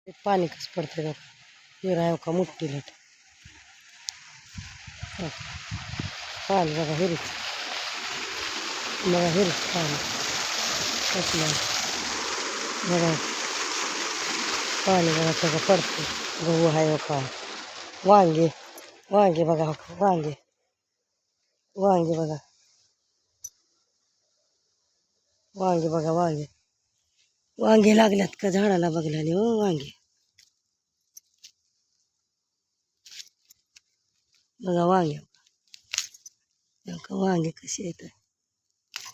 ते पाणी कसं पडतंय बघा. हिरा आहे का मोठी लट. पाणी बघा हिरीच. बघा हिरीच पाणी कसलं बघा. पाणी बघा सगळं पडते. गहू आहे हो का. वांगे वांगे बघा हो का. वांगे वांगे बघा. वांगे बघा वांगे. वांगे लागल्यात का झाडाला बघल्याने हो वांगे. बघा वांगे हो का. वांगे कसे आहेत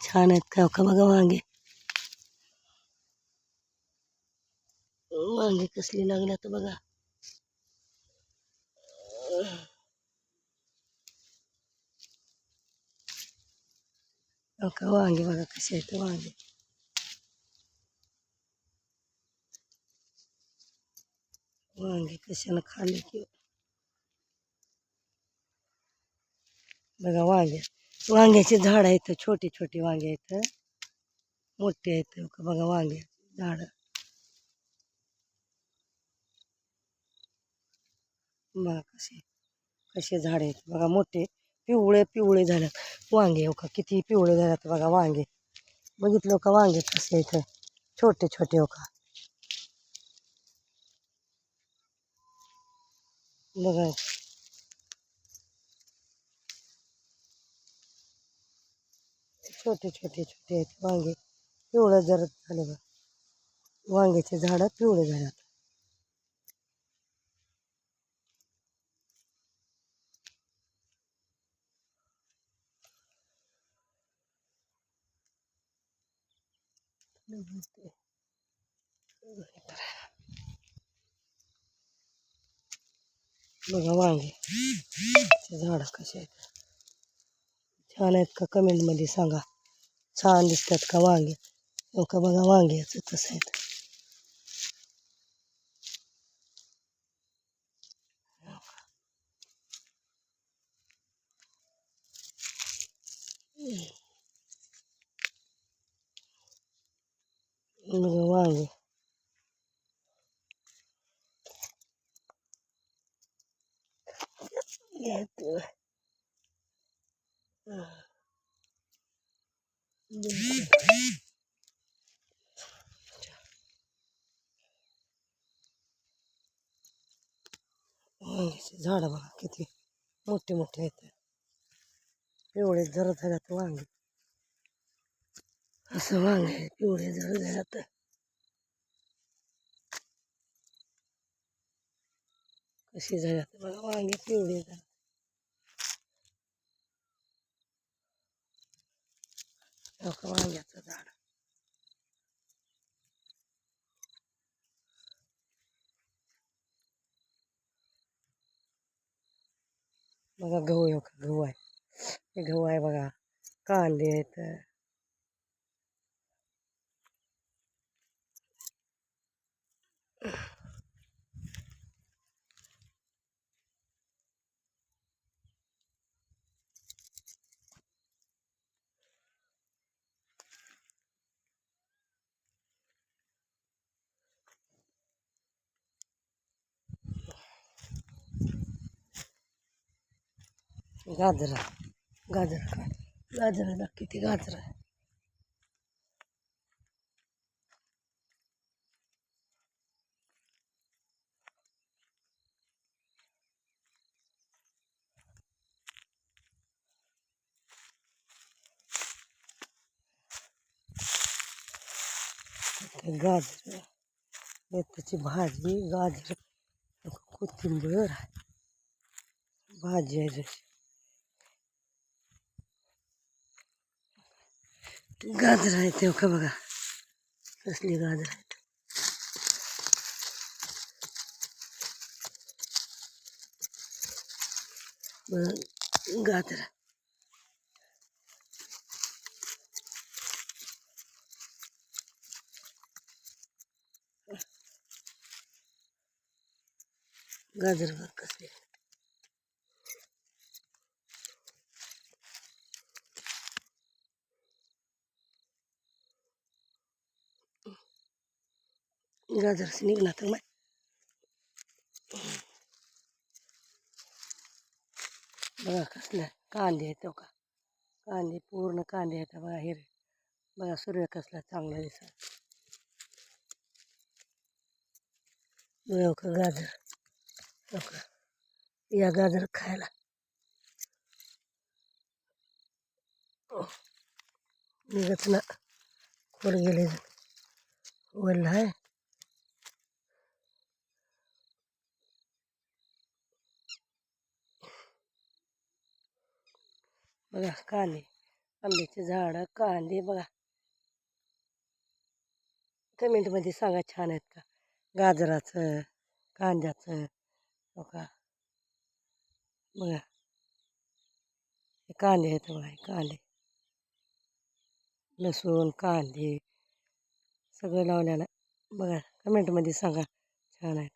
छान आहेत का. हो का बघा वांगे. वांगे कसली लागल्यात बघा. हो का वांगे बघा कसे आहेत वांगे. वांगे कशाला खाल्ले की बघा वांगे. वांग्याची झाड आहेत छोटी छोटी वांगे आहेत मोठे आहेत हो का बघा वांगे झाड. बघा कसे कसे झाड आहेत बघा मोठे पिवळे पिवळे झाल्यात वांगे हो का. किती पिवळे झाल्यात बघा वांगे. बघितलं का वांगे कसे आहेत छोटे छोटे हो का. बघा छोटे छोटे छोटे आहेत वांगे. पिवळं जरा झाले बघा. वांग्याचे झाड पिवळे झाल्यात. बघा वांगे झाड कसे आहेत छान आहेत का. कमेंटमध्ये सांगा छान दिसतात का वांगे. हो का बघा वांग्याचं कसं आहेत. बघा वांगे. वांग्याचे झाड बघा किती मोठे मोठे आहेत. पिवळे जरा झाल्यात वांगे. असं वांगे आहे पिवळे जरा झाल्यात. कशी झाल्यात बघा वांगे पिवळे झाल्यात. हो का वांग्याचं झाड. बघा गहू हो का गहू आहे. हे गहू आहे बघा. कांदे आहेत. गाजर गाजर गाजराला किती गाजर आहे. गाजर मेथीची भाजी गाजर कोथिंबीर भाजी आहे जशी. गाजर आहे ते का बघा कसली गाजर आहेत. गाजर गाजर बघ कसले. गाजर निघला तर बघा कसलं कांदे आहेत हो का, कांदे पूर्ण कांदे आहेत बघा हिरे. बघा सूर्य कसला चांगला दिसत. बघा का गाजर, हो का, या गाजर खायला. निघत ना, खोड गेले वल्ल आहे. बघा कांदे, आंब्याचे झाडं, कांदे बघा. कमेंटमध्ये सांगा छान आहेत का गाजराचं, कांद्याचं, हो का. बघा हे कांदे आहेत बघा, हे कांदे, लसूण, कांदे सगळं लावलेलं. बघा कमेंटमध्ये सांगा छान आहे.